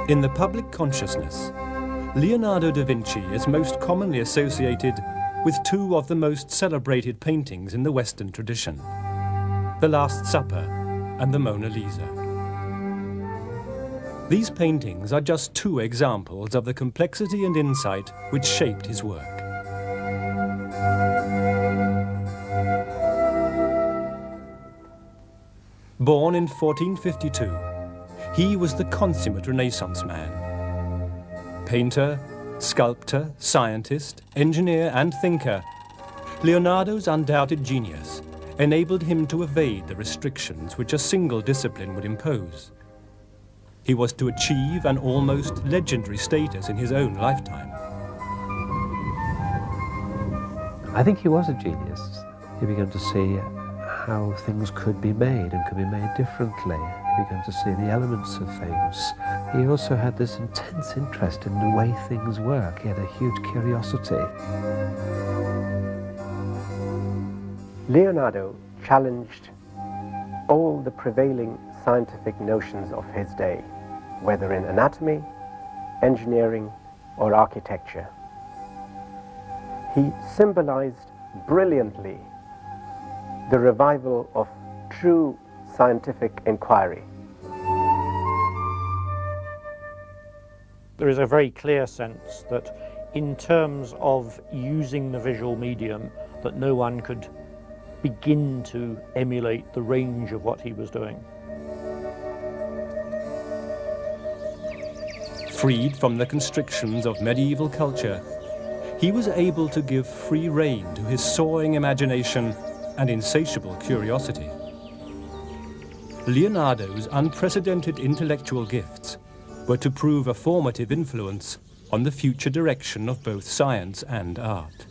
In the public consciousness, Leonardo da Vinci is most commonly associated with two of the most celebrated paintings in the Western tradition, The Last Supper and the Mona Lisa. These paintings are just two examples of the complexity and insight which shaped his work. Born in 1452, he was the consummate Renaissance man. Painter, sculptor, scientist, engineer and thinker, Leonardo's undoubted genius enabled him to evade the restrictions which a single discipline would impose. He was to achieve an almost legendary status in his own lifetime. I think he was a genius. He began to see how things could be made and could be made differently. He began to see the elements of things. He also had this intense interest in the way things work. He had a huge curiosity. Leonardo challenged all the prevailing scientific notions of his day, whether in anatomy, engineering, or architecture. He symbolized brilliantly the revival of true scientific inquiry. There is a very clear sense that in terms of using the visual medium, that no one could begin to emulate the range of what he was doing. Freed from the constrictions of medieval culture, he was able to give free rein to his soaring imagination and insatiable curiosity. Leonardo's unprecedented intellectual gifts were to prove a formative influence on the future direction of both science and art.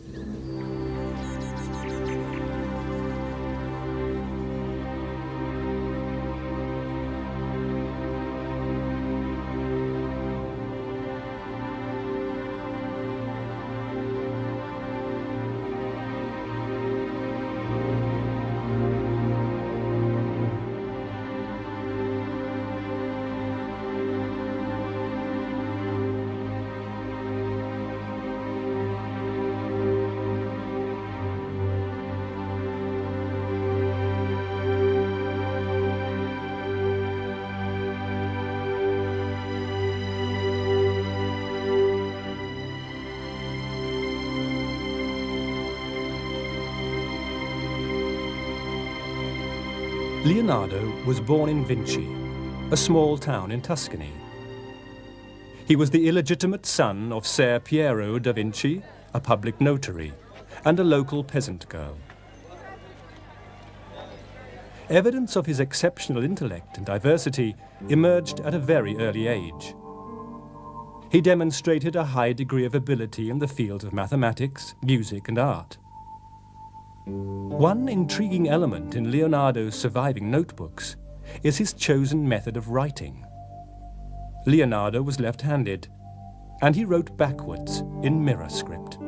Leonardo was born in Vinci, a small town in Tuscany. He was the illegitimate son of Ser Piero da Vinci, a public notary, and a local peasant girl. Evidence of his exceptional intellect and diversity emerged at a very early age. He demonstrated a high degree of ability in the fields of mathematics, music, and art. One intriguing element in Leonardo's surviving notebooks is his chosen method of writing. Leonardo was left-handed, and he wrote backwards in mirror script.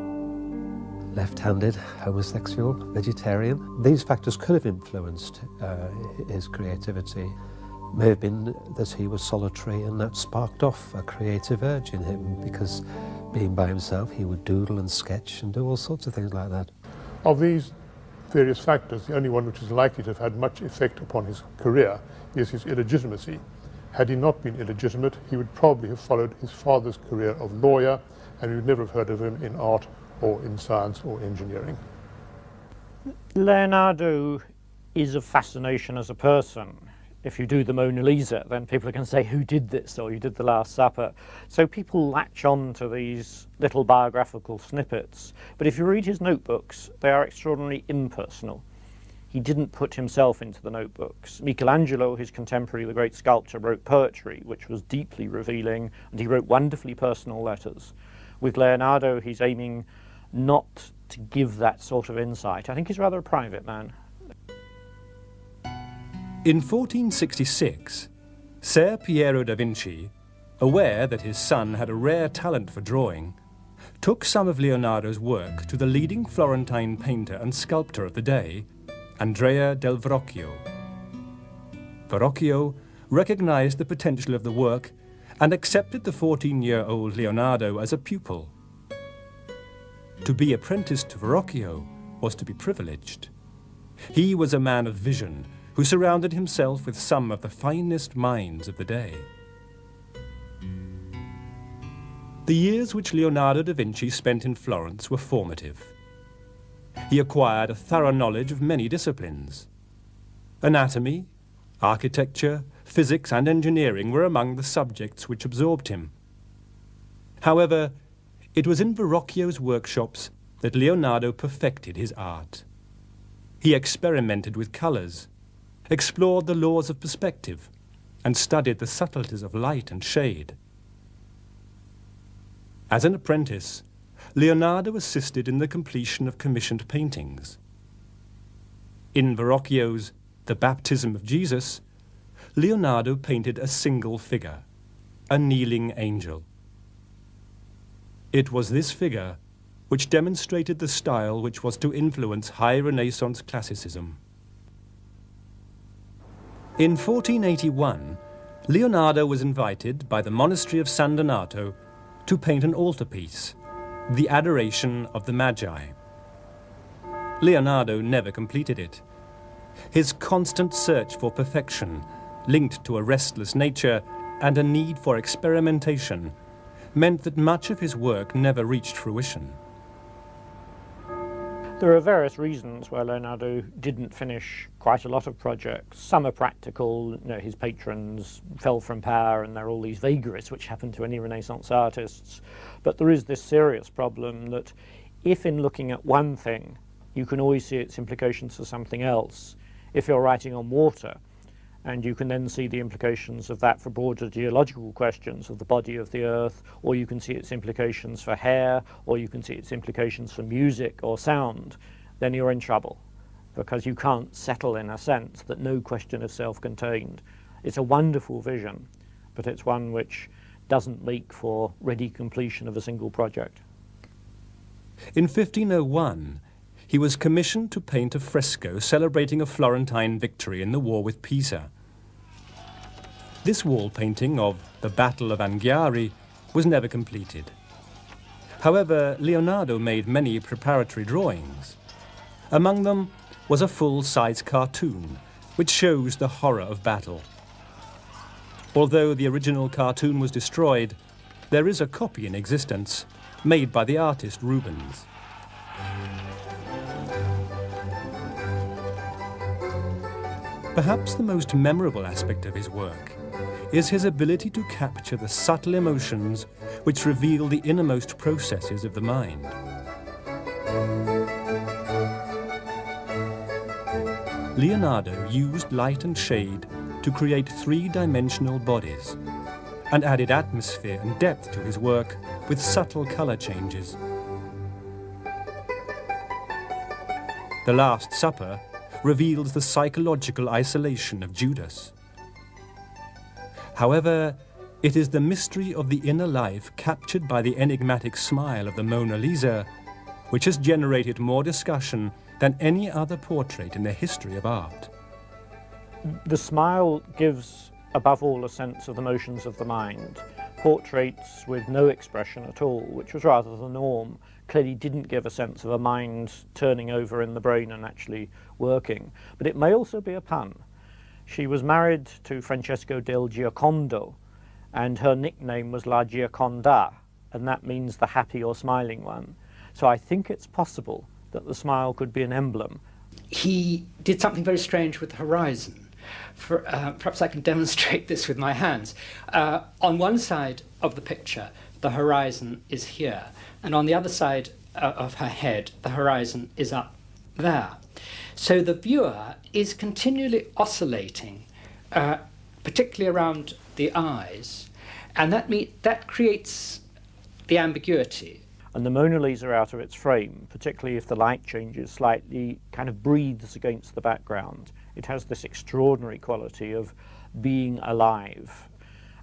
Left-handed, homosexual, vegetarian. These factors could have influenced his creativity. May have been that he was solitary, and that sparked off a creative urge in him, because being by himself, he would doodle and sketch and do all sorts of things like that. Of these various factors, the only one which is likely to have had much effect upon his career is his illegitimacy. Had he not been illegitimate, he would probably have followed his father's career of lawyer, and we would never have heard of him in art or in science or engineering. Leonardo is a fascination as a person. If you do the Mona Lisa, then people can say, who did this, or you did The Last Supper. So people latch on to these little biographical snippets. But if you read his notebooks, they are extraordinarily impersonal. He didn't put himself into the notebooks. Michelangelo, his contemporary, the great sculptor, wrote poetry, which was deeply revealing, and he wrote wonderfully personal letters. With Leonardo, he's aiming not to give that sort of insight. I think he's rather a private man. In 1466, Ser Piero da Vinci, aware that his son had a rare talent for drawing, took some of Leonardo's work to the leading Florentine painter and sculptor of the day, Andrea del Verrocchio. Verrocchio recognized the potential of the work and accepted the 14-year-old Leonardo as a pupil. To be apprenticed to Verrocchio was to be privileged. He was a man of vision who surrounded himself with some of the finest minds of the day. The years which Leonardo da Vinci spent in Florence were formative. He acquired a thorough knowledge of many disciplines. Anatomy, architecture, physics and engineering were among the subjects which absorbed him. However, it was in Verrocchio's workshops that Leonardo perfected his art. He experimented with colours, explored the laws of perspective, and studied the subtleties of light and shade. As an apprentice, Leonardo assisted in the completion of commissioned paintings. In Verrocchio's The Baptism of Jesus, Leonardo painted a single figure, a kneeling angel. It was this figure which demonstrated the style which was to influence high Renaissance classicism. In 1481, Leonardo was invited by the monastery of San Donato to paint an altarpiece, The Adoration of the Magi. Leonardo never completed it. His constant search for perfection, linked to a restless nature and a need for experimentation, meant that much of his work never reached fruition. There are various reasons why Leonardo didn't finish quite a lot of projects. Some are practical, his patrons fell from power and there are all these vagaries which happen to any Renaissance artists. But there is this serious problem that if in looking at one thing you can always see its implications for something else, if you're writing on water, and you can then see the implications of that for broader geological questions of the body of the earth, or you can see its implications for hair, or you can see its implications for music or sound, then you're in trouble, because you can't settle in a sense that no question is self-contained. It's a wonderful vision, but it's one which doesn't make for ready completion of a single project. In 1501, he was commissioned to paint a fresco celebrating a Florentine victory in the war with Pisa. This wall painting of the Battle of Anghiari was never completed. However, Leonardo made many preparatory drawings. Among them was a full-size cartoon, which shows the horror of battle. Although the original cartoon was destroyed, there is a copy in existence, made by the artist Rubens. Perhaps the most memorable aspect of his work is his ability to capture the subtle emotions which reveal the innermost processes of the mind. Leonardo used light and shade to create three-dimensional bodies and added atmosphere and depth to his work with subtle color changes. The Last Supper reveals the psychological isolation of Judas. However, it is the mystery of the inner life captured by the enigmatic smile of the Mona Lisa which has generated more discussion than any other portrait in the history of art. The smile gives, above all, a sense of the motions of the mind. Portraits with no expression at all, which was rather the norm, clearly didn't give a sense of a mind turning over in the brain and actually working. But it may also be a pun. She was married to Francesco del Giocondo, and her nickname was La Gioconda, and that means the happy or smiling one. So I think it's possible that the smile could be an emblem. He did something very strange with the horizon. Perhaps I can demonstrate this with my hands. On one side of the picture, the horizon is here, and on the other side of her head, the horizon is up there. So the viewer is continually oscillating, particularly around the eyes, and that creates the ambiguity. And the Mona Lisa out of its frame, particularly if the light changes slightly, kind of breathes against the background. It has this extraordinary quality of being alive.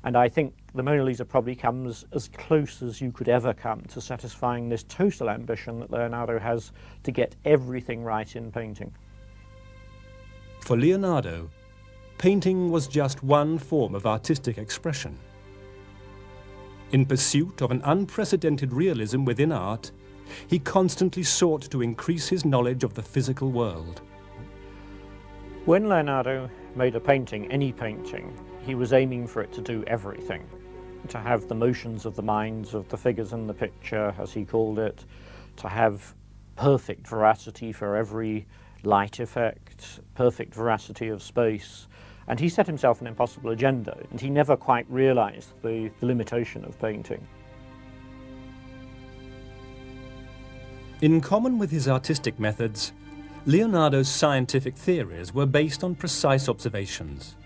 And I think the Mona Lisa probably comes as close as you could ever come to satisfying this total ambition that Leonardo has to get everything right in painting. For Leonardo, painting was just one form of artistic expression. In pursuit of an unprecedented realism within art, he constantly sought to increase his knowledge of the physical world. When Leonardo made a painting, any painting, he was aiming for it to do everything. To have the motions of the minds of the figures in the picture, as he called it, to have perfect veracity for every light effect, perfect veracity of space. And he set himself an impossible agenda, and he never quite realized the limitation of painting. In common with his artistic methods, Leonardo's scientific theories were based on precise observations.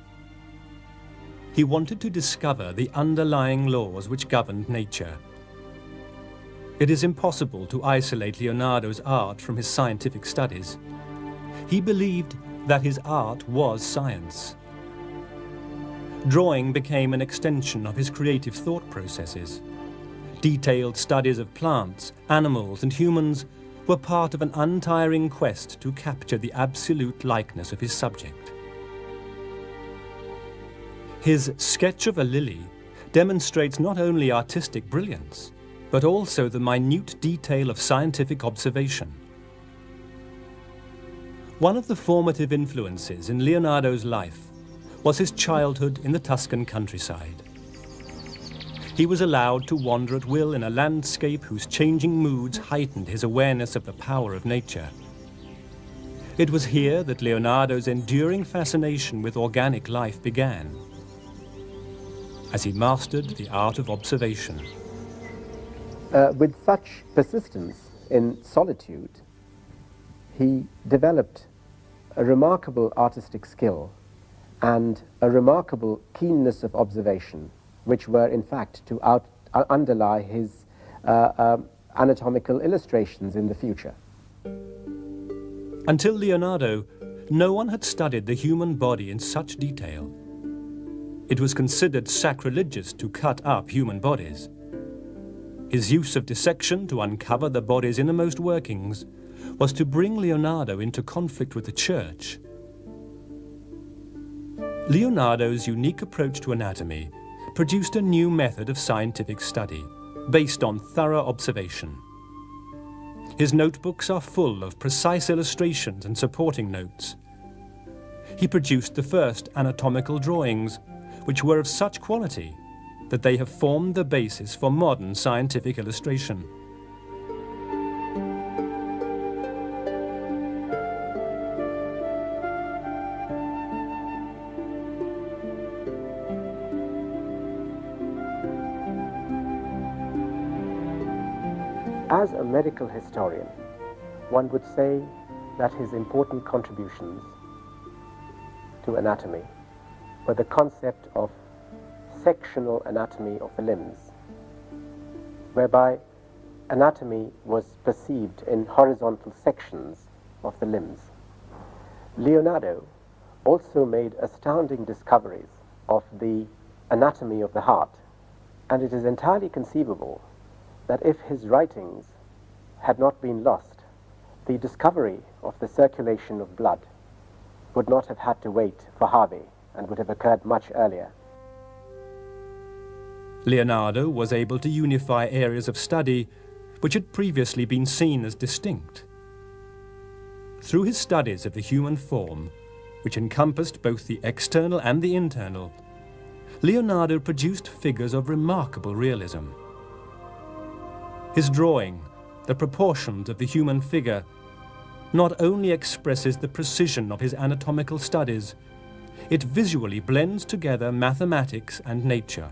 He wanted to discover the underlying laws which governed nature. It is impossible to isolate Leonardo's art from his scientific studies. He believed that his art was science. Drawing became an extension of his creative thought processes. Detailed studies of plants, animals, and humans were part of an untiring quest to capture the absolute likeness of his subject. His sketch of a lily demonstrates not only artistic brilliance, but also the minute detail of scientific observation. One of the formative influences in Leonardo's life was his childhood in the Tuscan countryside. He was allowed to wander at will in a landscape whose changing moods heightened his awareness of the power of nature. It was here that Leonardo's enduring fascination with organic life began, as he mastered the art of observation. With such persistence in solitude, he developed a remarkable artistic skill and a remarkable keenness of observation, which were in fact to underlie his anatomical illustrations in the future. Until Leonardo, no one had studied the human body in such detail. It was considered sacrilegious to cut up human bodies. His use of dissection to uncover the body's innermost workings was to bring Leonardo into conflict with the Church. Leonardo's unique approach to anatomy produced a new method of scientific study, based on thorough observation. His notebooks are full of precise illustrations and supporting notes. He produced the first anatomical drawings, which were of such quality that they have formed the basis for modern scientific illustration. As a medical historian, one would say that his important contributions to anatomy were the concept of sectional anatomy of the limbs, whereby anatomy was perceived in horizontal sections of the limbs. Leonardo also made astounding discoveries of the anatomy of the heart, and it is entirely conceivable that if his writings had not been lost, the discovery of the circulation of blood would not have had to wait for Harvey and would have occurred much earlier. Leonardo was able to unify areas of study which had previously been seen as distinct. Through his studies of the human form, which encompassed both the external and the internal, Leonardo produced figures of remarkable realism. His drawing, The Proportions of the Human Figure, not only expresses the precision of his anatomical studies, it visually blends together mathematics and nature.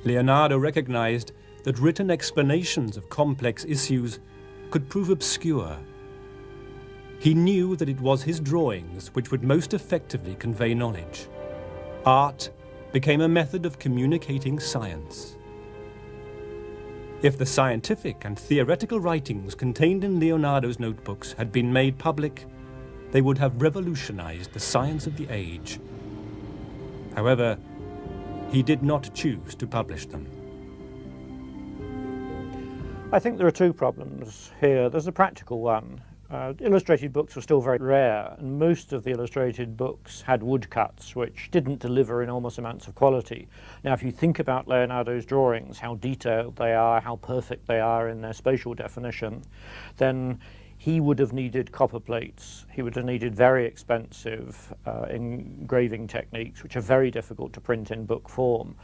Leonardo recognized that written explanations of complex issues could prove obscure. He knew that it was his drawings which would most effectively convey knowledge. Art became a method of communicating science. If the scientific and theoretical writings contained in Leonardo's notebooks had been made public, they would have revolutionized the science of the age. However, he did not choose to publish them. I think there are two problems here. There's a practical one. Illustrated books were still very rare, and most of the illustrated books had woodcuts, which didn't deliver enormous amounts of quality. Now, if you think about Leonardo's drawings, how detailed they are, how perfect they are in their spatial definition, then he would have needed copper plates. He would have needed very expensive engraving techniques, which are very difficult to print in book form.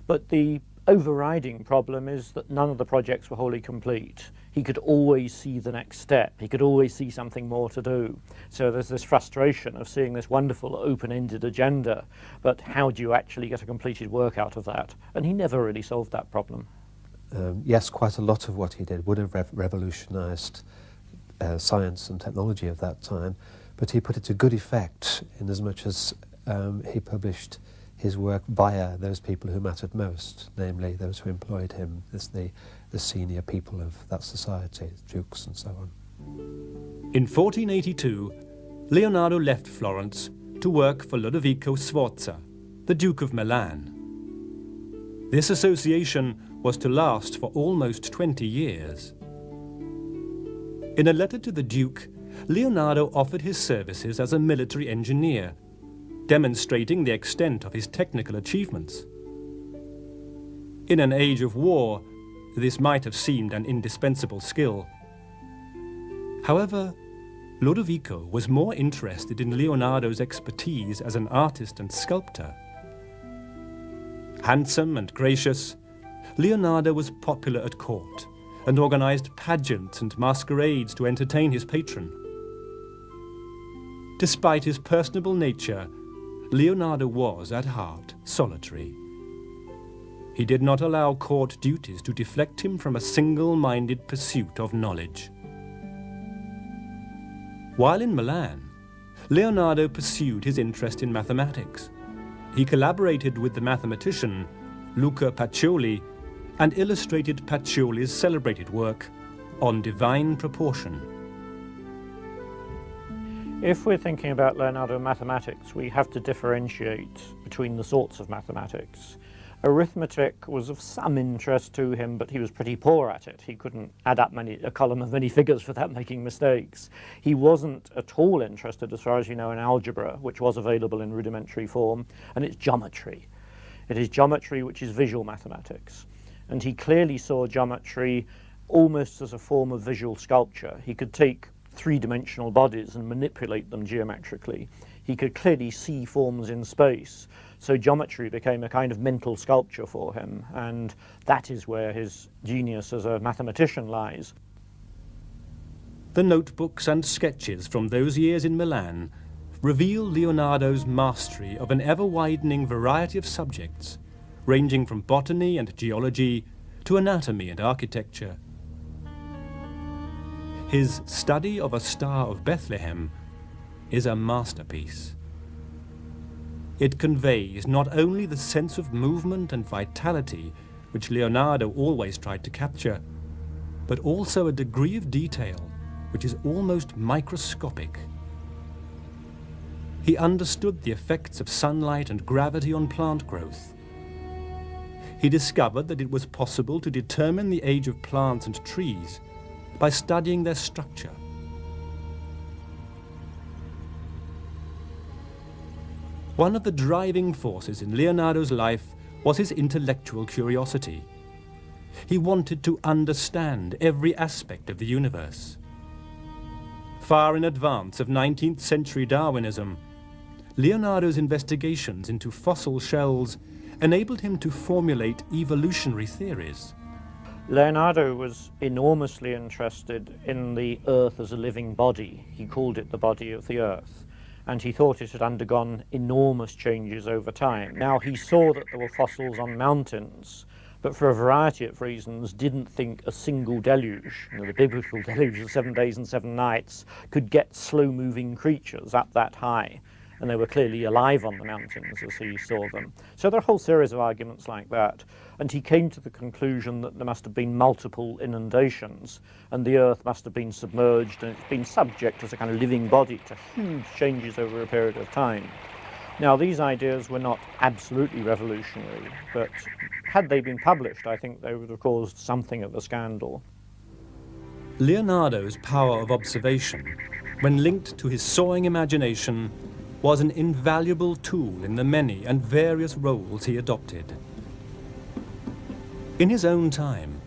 But the overriding problem is that none of the projects were wholly complete. He could always see the next step. He could always see something more to do. So there's this frustration of seeing this wonderful open-ended agenda, but how do you actually get a completed work out of that? And he never really solved that problem. Yes, quite a lot of what he did would have revolutionised science and technology of that time, but he put it to good effect in as much as he published his work via those people who mattered most, namely those who employed him as the senior people of that society, dukes and so on. In 1482, Leonardo left Florence to work for Lodovico Sforza, the Duke of Milan. This association was to last for almost 20 years. In a letter to the Duke, Leonardo offered his services as a military engineer, demonstrating the extent of his technical achievements. In an age of war, this might have seemed an indispensable skill. However, Lodovico was more interested in Leonardo's expertise as an artist and sculptor. Handsome and gracious, Leonardo was popular at court and organized pageants and masquerades to entertain his patron. Despite his personable nature, Leonardo was, at heart, solitary. He did not allow court duties to deflect him from a single-minded pursuit of knowledge. While in Milan, Leonardo pursued his interest in mathematics. He collaborated with the mathematician Luca Pacioli and illustrated Pacioli's celebrated work On Divine Proportion. If we're thinking about Leonardo and mathematics, we have to differentiate between the sorts of mathematics. Arithmetic was of some interest to him, but he was pretty poor at it. He couldn't add up a column of many figures without making mistakes. He wasn't at all interested, as far as you know, in algebra, which was available in rudimentary form, and it's geometry. It is geometry which is visual mathematics. And he clearly saw geometry almost as a form of visual sculpture. He could take three-dimensional bodies and manipulate them geometrically. He could clearly see forms in space. So geometry became a kind of mental sculpture for him, and that is where his genius as a mathematician lies. The notebooks and sketches from those years in Milan reveal Leonardo's mastery of an ever-widening variety of subjects, ranging from botany and geology to anatomy and architecture. His study of a Star of Bethlehem is a masterpiece. It conveys not only the sense of movement and vitality which Leonardo always tried to capture, but also a degree of detail which is almost microscopic. He understood the effects of sunlight and gravity on plant growth. He discovered that it was possible to determine the age of plants and trees by studying their structure. One of the driving forces in Leonardo's life was his intellectual curiosity. He wanted to understand every aspect of the universe. Far in advance of 19th century Darwinism, Leonardo's investigations into fossil shells enabled him to formulate evolutionary theories. Leonardo was enormously interested in the Earth as a living body. He called it the body of the Earth, and he thought it had undergone enormous changes over time. Now, he saw that there were fossils on mountains, but for a variety of reasons didn't think a single deluge, the biblical deluge of 7 days and 7 nights, could get slow-moving creatures up that high. And they were clearly alive on the mountains as he saw them. So there are a whole series of arguments like that. And he came to the conclusion that there must have been multiple inundations, and the Earth must have been submerged, and it's been subject as a kind of living body to huge changes over a period of time. Now, these ideas were not absolutely revolutionary, but had they been published, I think they would have caused something of a scandal. Leonardo's power of observation, when linked to his soaring imagination, was an invaluable tool in the many and various roles he adopted. In his own time,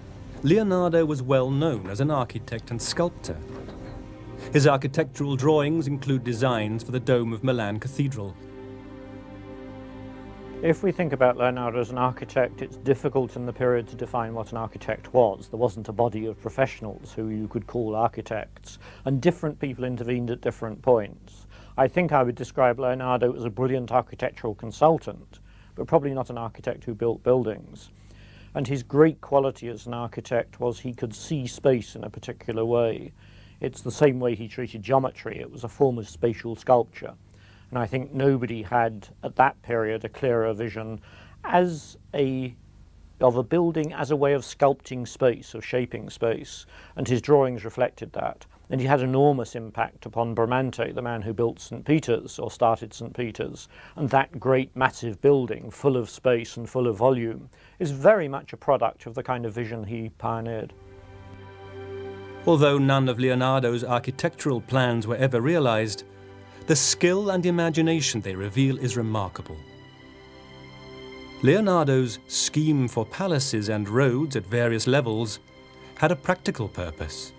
Leonardo was well known as an architect and sculptor. His architectural drawings include designs for the dome of Milan Cathedral. If we think about Leonardo as an architect, it's difficult in the period to define what an architect was. There wasn't a body of professionals who you could call architects, and different people intervened at different points. I think I would describe Leonardo as a brilliant architectural consultant, but probably not an architect who built buildings. And his great quality as an architect was he could see space in a particular way. It's the same way he treated geometry. It was a form of spatial sculpture. And I think nobody had, at that period, a clearer vision of a building as a way of sculpting space, of shaping space. And his drawings reflected that. And he had enormous impact upon Bramante, the man who built St. Peter's, or started St. Peter's. And that great, massive building, full of space and full of volume, is very much a product of the kind of vision he pioneered. Although none of Leonardo's architectural plans were ever realized, the skill and imagination they reveal is remarkable. Leonardo's scheme for palaces and roads at various levels had a practical purpose.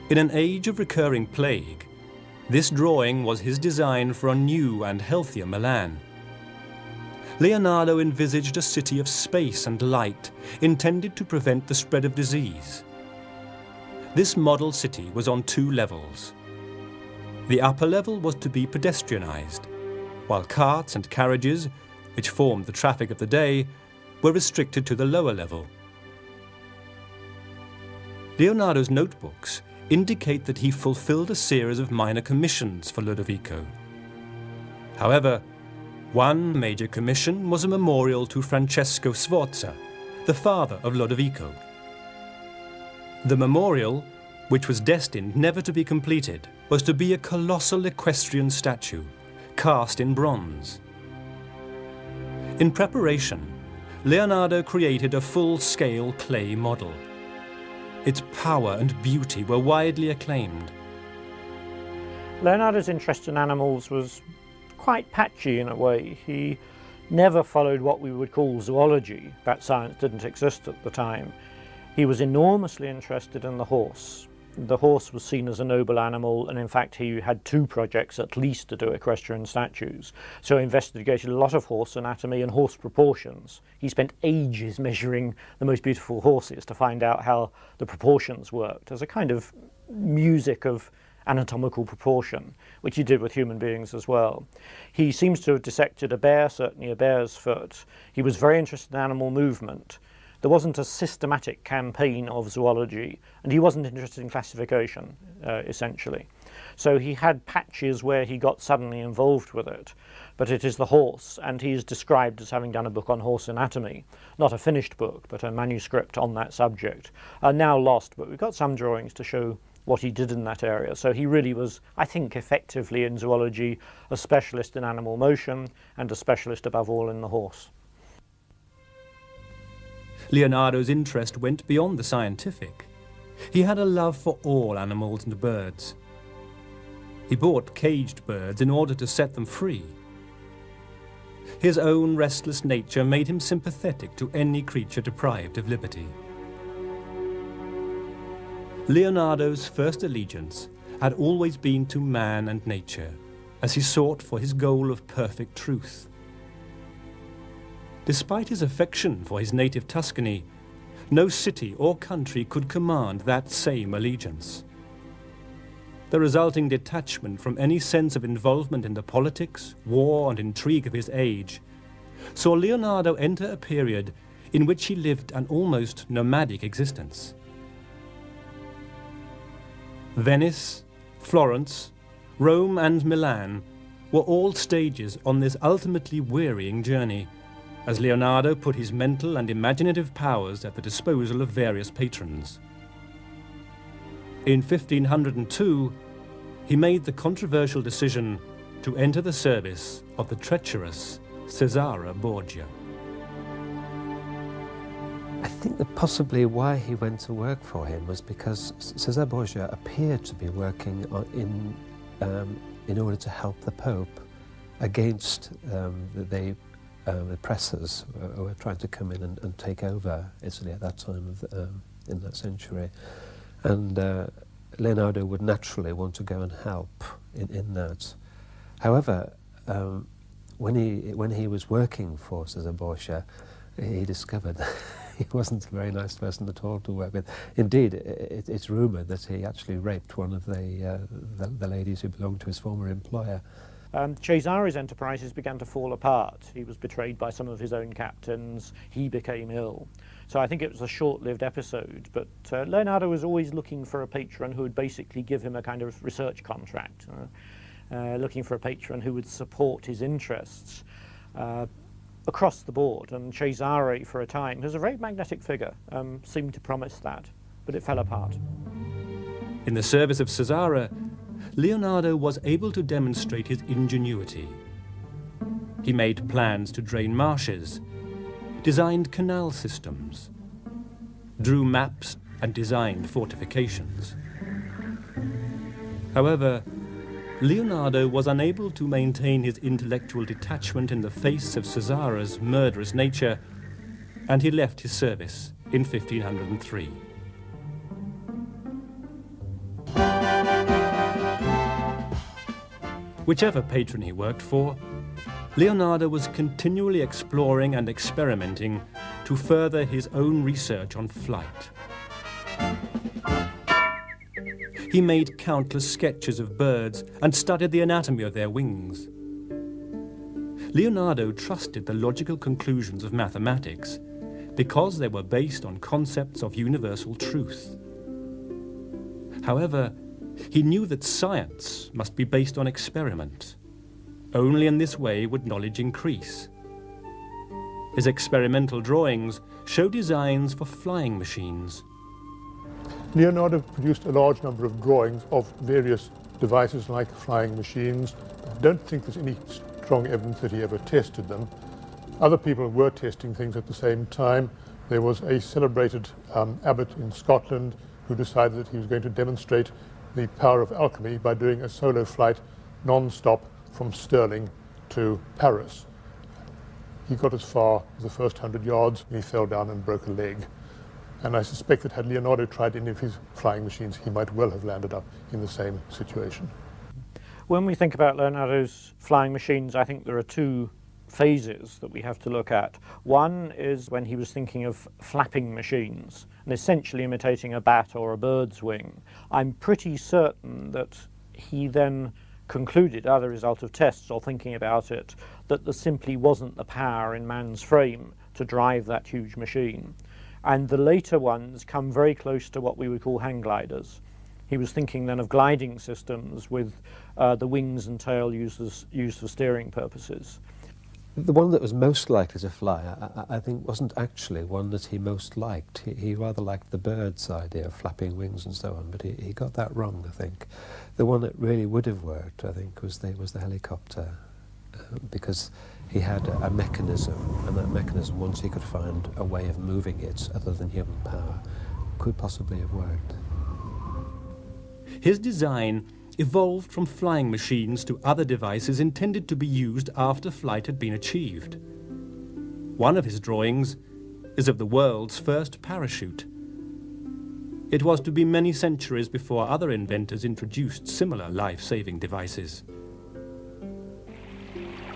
In an age of recurring plague, this drawing was his design for a new and healthier Milan. Leonardo envisaged a city of space and light, intended to prevent the spread of disease. This model city was on 2 levels. The upper level was to be pedestrianized, while carts and carriages, which formed the traffic of the day, were restricted to the lower level. Leonardo's notebooks indicate that he fulfilled a series of minor commissions for Lodovico. However, one major commission was a memorial to Francesco Sforza, the father of Lodovico. The memorial, which was destined never to be completed, was to be a colossal equestrian statue, cast in bronze. In preparation, Leonardo created a full-scale clay model. Its power and beauty were widely acclaimed. Leonardo's interest in animals was quite patchy in a way. He never followed what we would call zoology. That science didn't exist at the time. He was enormously interested in the horse. The horse was seen as a noble animal, and in fact he had 2 projects at least to do equestrian statues. So he investigated a lot of horse anatomy and horse proportions. He spent ages measuring the most beautiful horses to find out how the proportions worked, as a kind of music of anatomical proportion, which he did with human beings as well. He seems to have dissected a bear, certainly a bear's foot. He was very interested in animal movement. There wasn't a systematic campaign of zoology, and he wasn't interested in classification, essentially. So he had patches where he got suddenly involved with it, but it is the horse, and he is described as having done a book on horse anatomy, not a finished book, but a manuscript on that subject, now lost, but we've got some drawings to show what he did in that area. So he really was, I think, effectively in zoology, a specialist in animal motion, and a specialist above all in the horse. Leonardo's interest went beyond the scientific. He had a love for all animals and birds. He bought caged birds in order to set them free. His own restless nature made him sympathetic to any creature deprived of liberty. Leonardo's first allegiance had always been to man and nature, as he sought for his goal of perfect truth. Despite his affection for his native Tuscany, no city or country could command that same allegiance. The resulting detachment from any sense of involvement in the politics, war, and intrigue of his age saw Leonardo enter a period in which he lived an almost nomadic existence. Venice, Florence, Rome, and Milan were all stages on this ultimately wearying journey, as Leonardo put his mental and imaginative powers at the disposal of various patrons. In 1502, he made the controversial decision to enter the service of the treacherous Cesare Borgia. I think that possibly why he went to work for him was because Cesare Borgia appeared to be working in order to help the Pope against the oppressors who were trying to come in and take over Italy at that time in that century. And Leonardo would naturally want to go and help in that. However, when he was working for Cesare Borgia, he discovered that he wasn't a very nice person at all to work with. Indeed, it's rumoured that he actually raped one of the ladies who belonged to his former employer. Cesare's enterprises began to fall apart. He was betrayed by some of his own captains. He became ill. So I think it was a short-lived episode, but Leonardo was always looking for a patron who would basically give him a kind of research contract, looking for a patron who would support his interests across the board. And Cesare, for a time, was a very magnetic figure, seemed to promise that, but it fell apart. In the service of Cesare, Leonardo was able to demonstrate his ingenuity. He made plans to drain marshes, designed canal systems, drew maps and designed fortifications. However, Leonardo was unable to maintain his intellectual detachment in the face of Cesare's murderous nature, and he left his service in 1503. Whichever patron he worked for, Leonardo was continually exploring and experimenting to further his own research on flight. He made countless sketches of birds and studied the anatomy of their wings. Leonardo trusted the logical conclusions of mathematics because they were based on concepts of universal truth. However, he knew that science must be based on experiment. Only in this way would knowledge increase. His experimental drawings show designs for flying machines. Leonardo produced a large number of drawings of various devices like flying machines. I don't think there's any strong evidence that he ever tested them. Other people were testing things at the same time. There was a celebrated abbot in Scotland who decided that he was going to demonstrate the power of alchemy by doing a solo flight non-stop from Stirling to Paris. He got as far as the first 100 yards and he fell down and broke a leg. And I suspect that had Leonardo tried any of his flying machines, he might well have landed up in the same situation. When we think about Leonardo's flying machines, I think there are two phases that we have to look at. One is when he was thinking of flapping machines and essentially imitating a bat or a bird's wing. I'm pretty certain that he then concluded, as a result of tests or thinking about it, that there simply wasn't the power in man's frame to drive that huge machine. And the later ones come very close to what we would call hang gliders. He was thinking then of gliding systems with the wings and tail used for steering purposes. The one that was most likely to fly, I think, wasn't actually one that he most liked. He rather liked the bird's idea of flapping wings and so on, but he got that wrong, I think. The one that really would have worked, I think, was the helicopter, because he had a mechanism, and that mechanism, once he could find a way of moving it other than human power, could possibly have worked. His design evolved from flying machines to other devices intended to be used after flight had been achieved. One of his drawings is of the world's first parachute. It was to be many centuries before other inventors introduced similar life-saving devices.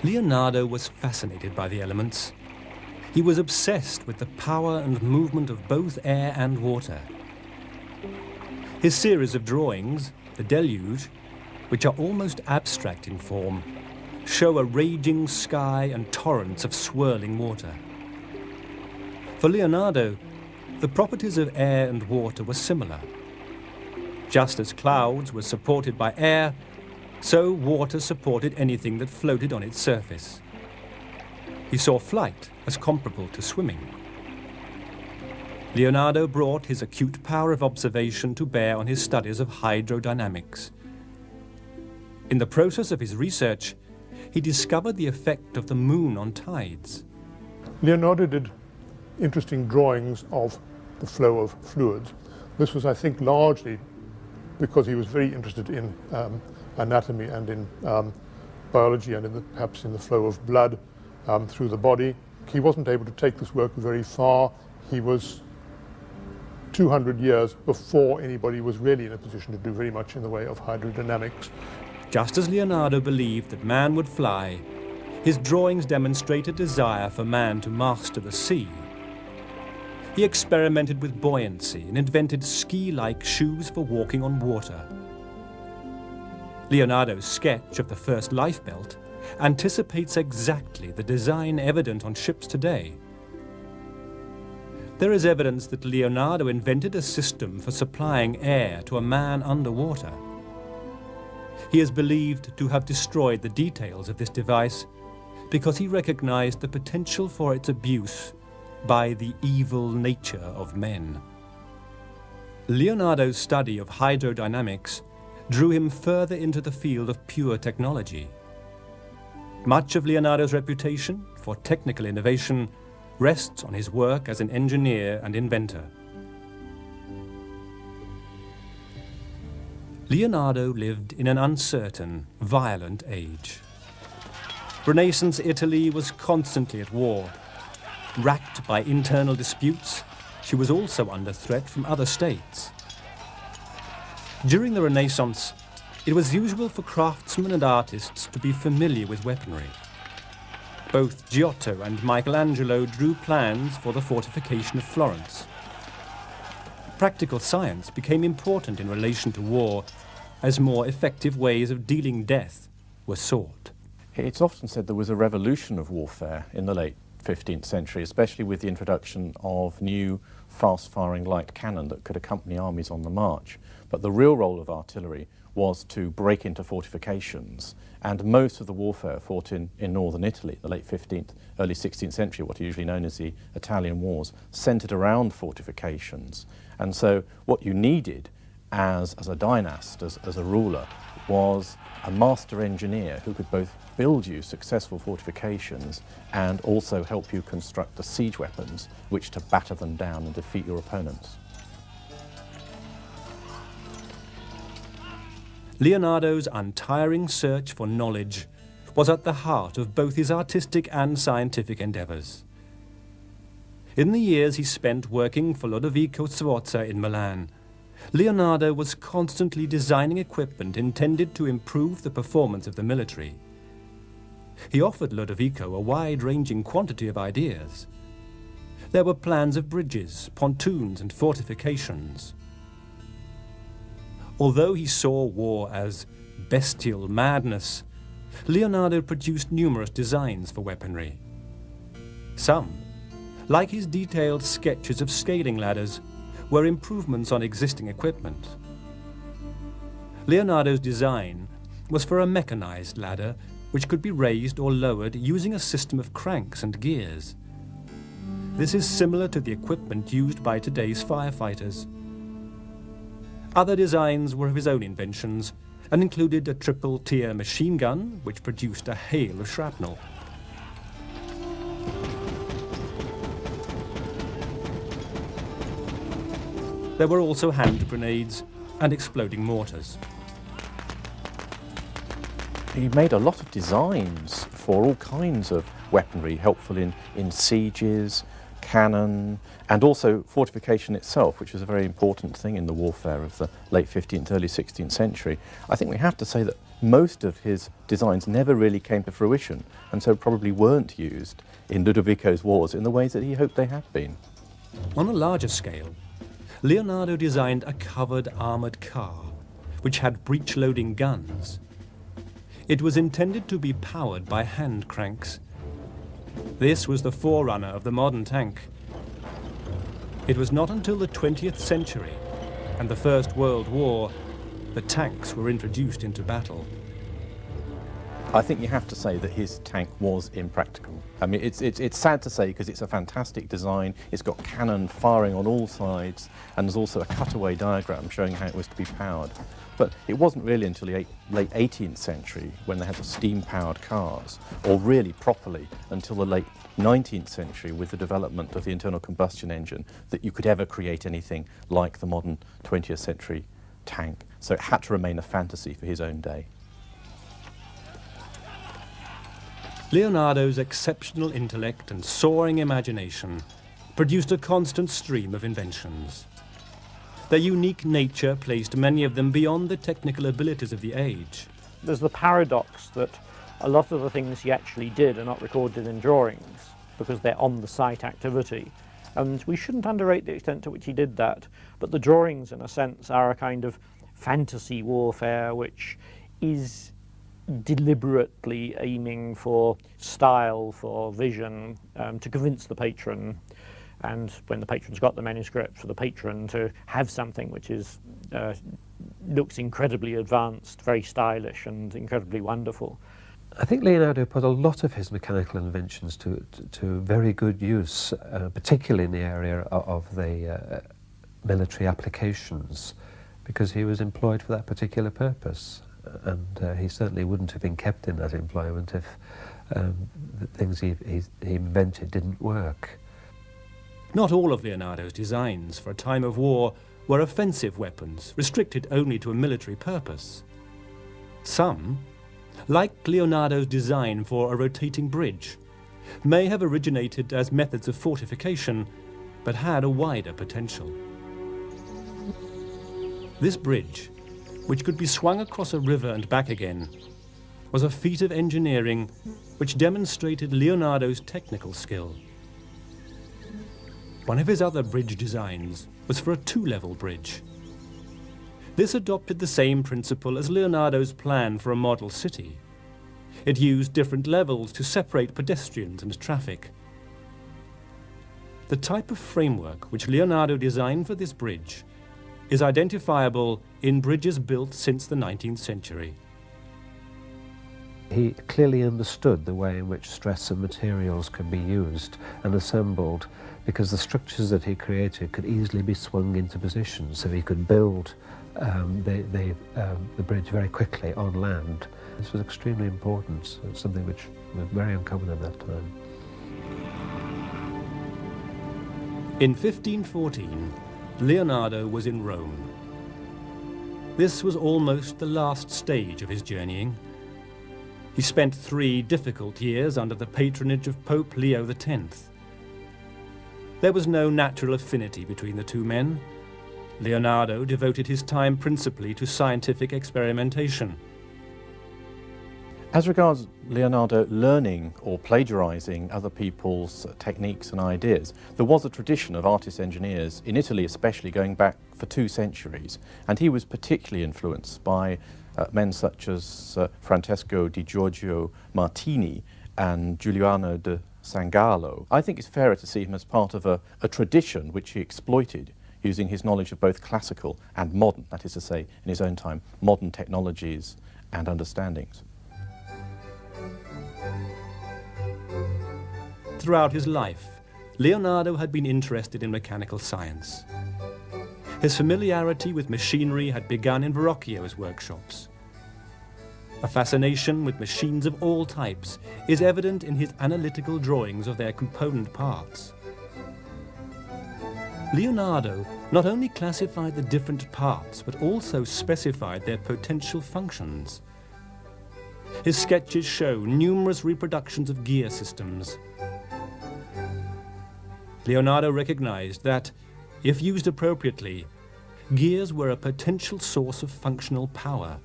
Leonardo was fascinated by the elements. He was obsessed with the power and movement of both air and water. His series of drawings, The Deluge, which are almost abstract in form, show a raging sky and torrents of swirling water. For Leonardo, the properties of air and water were similar. Just as clouds were supported by air, so water supported anything that floated on its surface. He saw flight as comparable to swimming. Leonardo brought his acute power of observation to bear on his studies of hydrodynamics. In the process of his research, he discovered the effect of the moon on tides. Leonardo did interesting drawings of the flow of fluids. This was, I think, largely because he was very interested in anatomy and in biology and perhaps in the flow of blood through the body. He wasn't able to take this work very far. He was 200 years before anybody was really in a position to do very much in the way of hydrodynamics. Just as Leonardo believed that man would fly, his drawings demonstrate a desire for man to master the sea. He experimented with buoyancy and invented ski-like shoes for walking on water. Leonardo's sketch of the first lifebelt anticipates exactly the design evident on ships today. There is evidence that Leonardo invented a system for supplying air to a man underwater. He is believed to have destroyed the details of this device because he recognized the potential for its abuse by the evil nature of men. Leonardo's study of hydrodynamics drew him further into the field of pure technology. Much of Leonardo's reputation for technical innovation rests on his work as an engineer and inventor. Leonardo lived in an uncertain, violent age. Renaissance Italy was constantly at war. Racked by internal disputes, she was also under threat from other states. During the Renaissance, it was usual for craftsmen and artists to be familiar with weaponry. Both Giotto and Michelangelo drew plans for the fortification of Florence. Practical science became important in relation to war, as more effective ways of dealing death were sought. It's often said there was a revolution of warfare in the late 15th century, especially with the introduction of new fast-firing light cannon that could accompany armies on the march. But the real role of artillery was to break into fortifications, and most of the warfare fought in northern Italy, the late 15th, early 16th century, what are usually known as the Italian Wars, centered around fortifications. And so what you needed as a dynast, as a ruler, was a master engineer who could both build you successful fortifications and also help you construct the siege weapons which to batter them down and defeat your opponents. Leonardo's untiring search for knowledge was at the heart of both his artistic and scientific endeavors. In the years he spent working for Lodovico Sforza in Milan, Leonardo was constantly designing equipment intended to improve the performance of the military. He offered Lodovico a wide-ranging quantity of ideas. There were plans of bridges, pontoons, and fortifications. Although he saw war as bestial madness, Leonardo produced numerous designs for weaponry. Some, like his detailed sketches of scaling ladders, were improvements on existing equipment. Leonardo's design was for a mechanized ladder which could be raised or lowered using a system of cranks and gears. This is similar to the equipment used by today's firefighters. Other designs were of his own inventions and included a triple-tier machine gun which produced a hail of shrapnel. There were also hand grenades and exploding mortars. He made a lot of designs for all kinds of weaponry, helpful in sieges, cannon, and also fortification itself, which was a very important thing in the warfare of the late 15th, early 16th century. I think we have to say that most of his designs never really came to fruition, and so probably weren't used in Ludovico's wars in the ways that he hoped they had been. On a larger scale, Leonardo designed a covered armoured car, which had breech-loading guns. It was intended to be powered by hand cranks. This was the forerunner of the modern tank. It was not until the 20th century and the First World War that tanks were introduced into battle. I think you have to say that his tank was impractical. I mean, it's sad to say because it's a fantastic design. It's got cannon firing on all sides, and there's also a cutaway diagram showing how it was to be powered. But it wasn't really until the late 18th century when they had the steam-powered cars, or really properly until the late 19th century with the development of the internal combustion engine, that you could ever create anything like the modern 20th century tank. So it had to remain a fantasy for his own day. Leonardo's exceptional intellect and soaring imagination produced a constant stream of inventions. Their unique nature placed many of them beyond the technical abilities of the age. There's the paradox that a lot of the things he actually did are not recorded in drawings because they're on-the-site activity. And we shouldn't underrate the extent to which he did that. But the drawings, in a sense, are a kind of fantasy warfare which is deliberately aiming for style, for vision, to convince the patron, and when the patron's got the manuscript, for the patron to have something which is looks incredibly advanced, very stylish and incredibly wonderful. I think Leonardo put a lot of his mechanical inventions to very good use, particularly in the area of the military applications, because he was employed for that particular purpose. And he certainly wouldn't have been kept in that employment if the things he invented didn't work. Not all of Leonardo's designs for a time of war were offensive weapons, restricted only to a military purpose. Some, like Leonardo's design for a rotating bridge, may have originated as methods of fortification, but had a wider potential. This bridge, which could be swung across a river and back again, was a feat of engineering which demonstrated Leonardo's technical skill. One of his other bridge designs was for a two-level bridge. This adopted the same principle as Leonardo's plan for a model city. It used different levels to separate pedestrians and traffic. The type of framework which Leonardo designed for this bridge is identifiable in bridges built since the 19th century. He clearly understood the way in which stress and materials could be used and assembled, because the structures that he created could easily be swung into position, so he could build the bridge very quickly on land. This was extremely important. It's something which was very uncommon at that time. In 1514, Leonardo was in Rome. This was almost the last stage of his journeying. He spent 3 difficult years under the patronage of Pope Leo X. There was no natural affinity between the two men. Leonardo devoted his time principally to scientific experimentation. As regards Leonardo learning or plagiarizing other people's techniques and ideas, there was a tradition of artist engineers, in Italy especially, going back for 2 centuries, and he was particularly influenced by men such as Francesco di Giorgio Martini and Giuliano de Sangallo. I think it's fairer to see him as part of a tradition which he exploited, using his knowledge of both classical and modern, that is to say, in his own time, modern technologies and understandings. Throughout his life, Leonardo had been interested in mechanical science. His familiarity with machinery had begun in Verrocchio's workshops. A fascination with machines of all types is evident in his analytical drawings of their component parts. Leonardo not only classified the different parts, but also specified their potential functions. His sketches show numerous reproductions of gear systems. Leonardo recognized that, if used appropriately, gears were a potential source of functional power.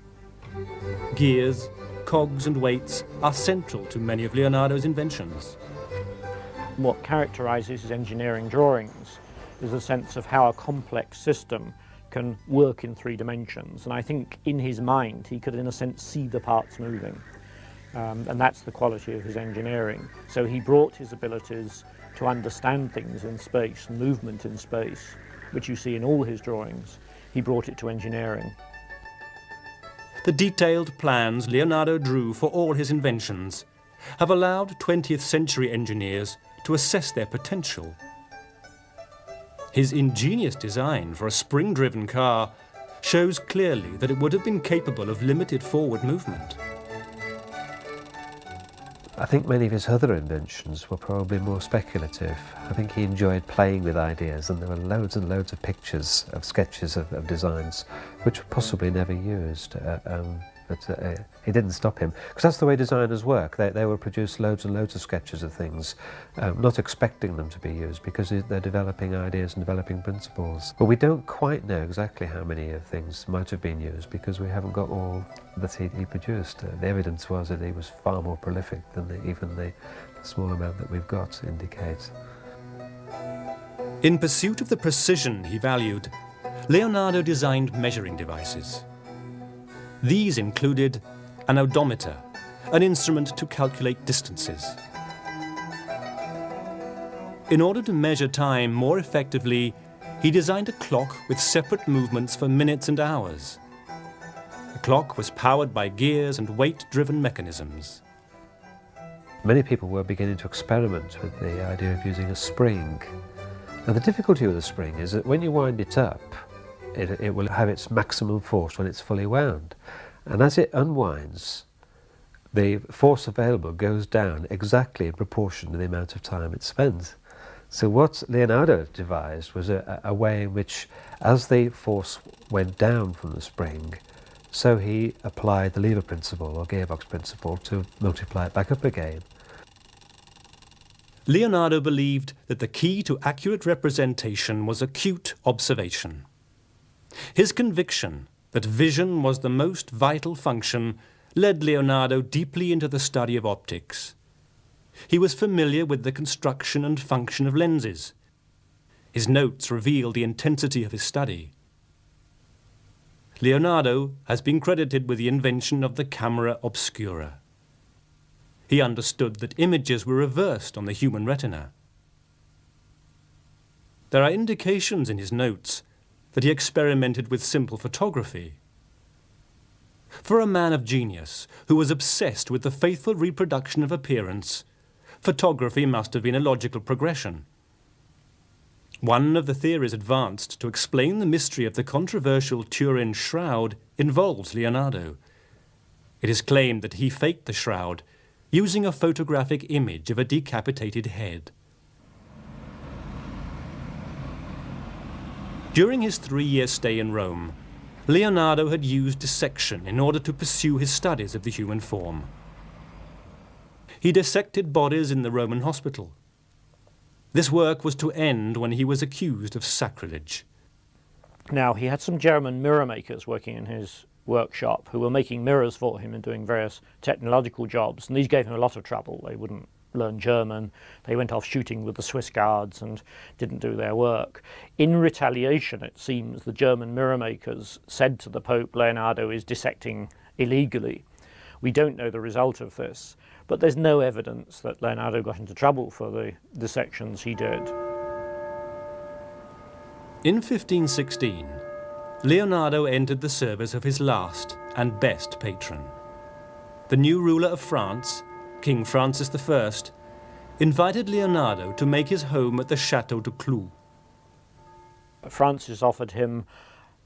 Gears, cogs and weights are central to many of Leonardo's inventions. What characterizes his engineering drawings is a sense of how a complex system can work in 3 dimensions. And I think in his mind he could, in a sense, see the parts moving. And that's the quality of his engineering. So he brought his abilities to understand things in space, movement in space, which you see in all his drawings. He brought it to engineering. the detailed plans Leonardo drew for all his inventions have allowed 20th century engineers to assess their potential. His ingenious design for a spring-driven car shows clearly that it would have been capable of limited forward movement. I think many of his other inventions were probably more speculative. I think he enjoyed playing with ideas, and there were loads and loads of pictures, of sketches of designs, which were possibly never used. But it didn't stop him, because that's the way designers work. They will produce loads and loads of sketches of things, not expecting them to be used, because they're developing ideas and developing principles. But we don't quite know exactly how many of things might have been used, because we haven't got all that he produced. The evidence was that he was far more prolific than even the small amount that we've got indicates. In pursuit of the precision he valued, Leonardo designed measuring devices. These included an odometer, an instrument to calculate distances. In order to measure time more effectively, he designed a clock with separate movements for minutes and hours. The clock was powered by gears and weight-driven mechanisms. Many people were beginning to experiment with the idea of using a spring. Now, the difficulty with a spring is that when you wind it up, it will have its maximum force when it's fully wound. And as it unwinds, the force available goes down exactly in proportion to the amount of time it spends. So what Leonardo devised was a way in which, as the force went down from the spring, so he applied the lever principle or gearbox principle to multiply it back up again. Leonardo believed that the key to accurate representation was acute observation. His conviction that vision was the most vital function led Leonardo deeply into the study of optics. He was familiar with the construction and function of lenses. His notes reveal the intensity of his study. Leonardo has been credited with the invention of the camera obscura. He understood that images were reversed on the human retina. There are indications in his notes that he experimented with simple photography. For a man of genius who was obsessed with the faithful reproduction of appearance, photography must have been a logical progression. One of the theories advanced to explain the mystery of the controversial Turin shroud involves Leonardo. It is claimed that he faked the shroud using a photographic image of a decapitated head. During his 3-year stay in Rome, Leonardo had used dissection in order to pursue his studies of the human form. He dissected bodies in the Roman hospital. This work was to end when he was accused of sacrilege. Now, he had some German mirror makers working in his workshop who were making mirrors for him and doing various technological jobs, and these gave him a lot of trouble. They wouldn't learn German, they went off shooting with the Swiss guards and didn't do their work. In retaliation, it seems, the German mirror makers said to the Pope, Leonardo is dissecting illegally. We don't know the result of this, but there's no evidence that Leonardo got into trouble for the dissections he did. In 1516, Leonardo entered the service of his last and best patron. The new ruler of France, King Francis I, invited Leonardo to make his home at the Château de Clou. Francis offered him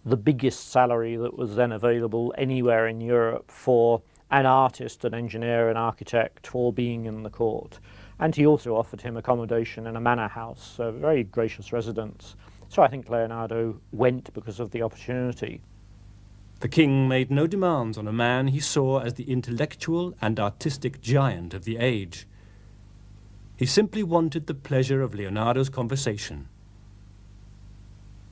the biggest salary that was then available anywhere in Europe for an artist, an engineer, an architect for being in the court. And he also offered him accommodation in a manor house, a very gracious residence. So I think Leonardo went because of the opportunity. The king made no demands on a man he saw as the intellectual and artistic giant of the age. He simply wanted the pleasure of Leonardo's conversation.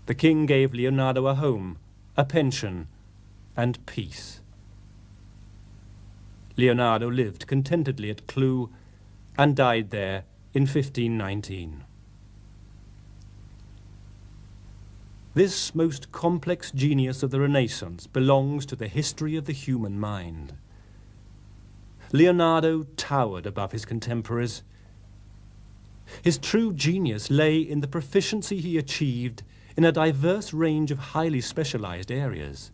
The king gave Leonardo a home, a pension, and peace. Leonardo lived contentedly at Clou and died there in 1519. This most complex genius of the Renaissance belongs to the history of the human mind. Leonardo towered above his contemporaries. His true genius lay in the proficiency he achieved in a diverse range of highly specialized areas.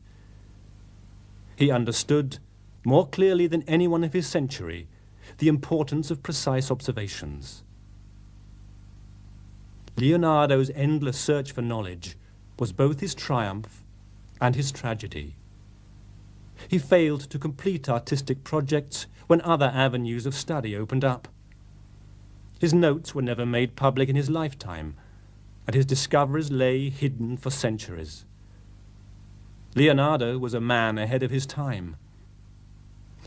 He understood, more clearly than anyone of his century, the importance of precise observations. Leonardo's endless search for knowledge was both his triumph and his tragedy. He failed to complete artistic projects when other avenues of study opened up. His notes were never made public in his lifetime, and his discoveries lay hidden for centuries. Leonardo was a man ahead of his time.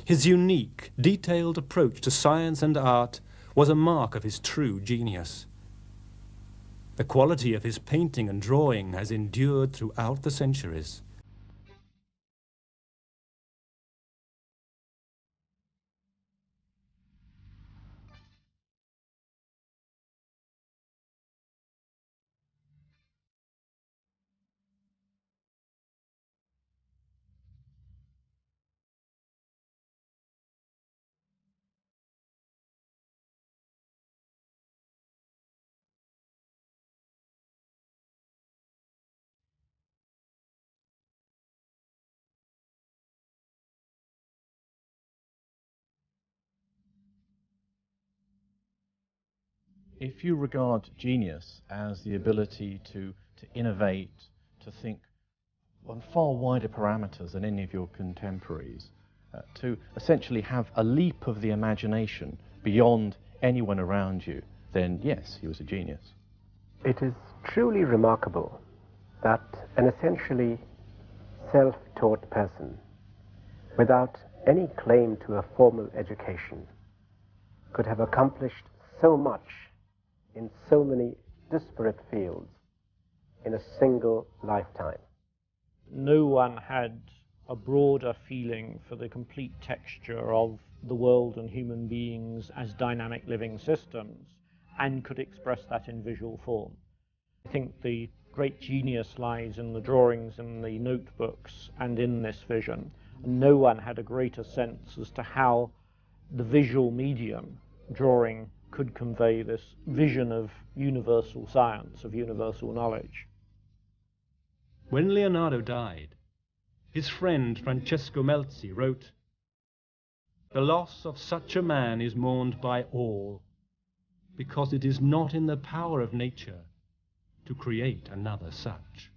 His unique, detailed approach to science and art was a mark of his true genius. The quality of his painting and drawing has endured throughout the centuries. If you regard genius as the ability to innovate, to think on far wider parameters than any of your contemporaries, to essentially have a leap of the imagination beyond anyone around you, then yes, he was a genius. It is truly remarkable that an essentially self-taught person, without any claim to a formal education, could have accomplished so much in so many disparate fields in a single lifetime. No one had a broader feeling for the complete texture of the world and human beings as dynamic living systems, and could express that in visual form. I think the great genius lies in the drawings, in the notebooks, and in this vision. And no one had a greater sense as to how the visual medium, drawing, could convey this vision of universal science, of universal knowledge. When Leonardo died, his friend Francesco Melzi wrote, "The loss of such a man is mourned by all, because it is not in the power of nature to create another such."